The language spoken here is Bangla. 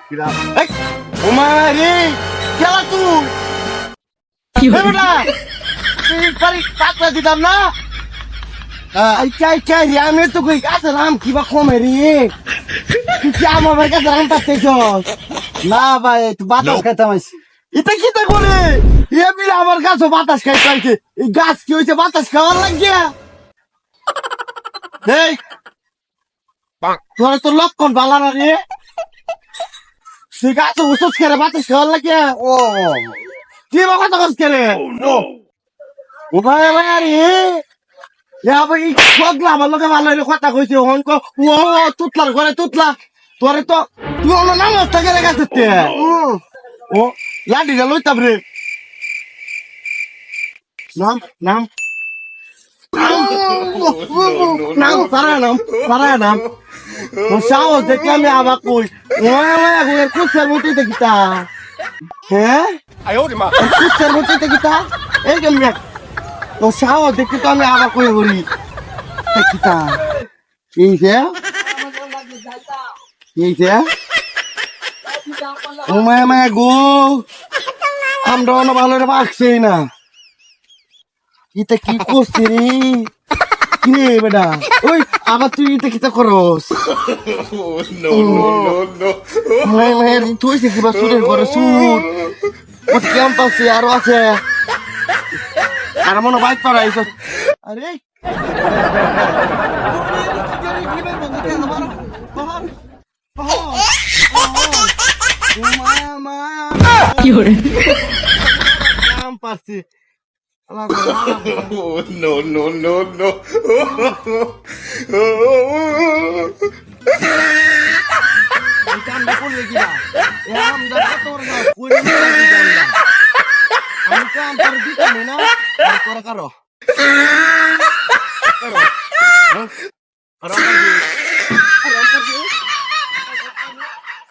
এই ওমা রে খেলা তুই কি এই বেটা তুই পারি টাকা দিতাম না আই চাই চাই রে আমি তো কই কাছে রাম কিবা কমে রে তুই কি আমার কাছে রাম পাচ্ছিস না ভাই তুই বাতাস খাইতাম আইছি এটা কি তা করে এ বিলে আমার গাছও বাতাস খাই পাইছে এই গাছ কি হইছে বাতাস খাওয়ার লাগিয়া এই তোর তো লক্ষণ ভালো না রে সে গাছ উসুস করে বাতাস খাওয়ার লাগিয়া ও কি বাবা তো গাছ করে ও ভাই ভাই আরে আবার এই সগলা আমার লোকে ভালো কথা কইছে হন কো ও তুতলার ঘরে তুতলা তোরে তো তুই অন্য নাম থেকে গেছে ও লাঠি গেল তারপরে নাম নাম নাম পারা নাম ও সাহস দেখলে আমি আবার কই কুচ্ছের মুটি দেখিতা হ্যাঁ কুচ্ছের মুটি দেখিতা এই কেমন ও সাহস দেখতে তো আমি আবার কই বলি দেখিতা এই যে ও মায়া মায়া গো আমরা অন্য ভালো পাকছি না এটা কি করছি রে কি রে বেটা ওই আবার তুই এটা কিতা করস মায়া মায়া তুই সে কিবা সুরের ঘরে সুর ও ক্যাম্পাসে আরো আছে আর মনে বাইক পাড়াইছ আরে মায়া মায়া কি hore নাম পাচ্ছি কারো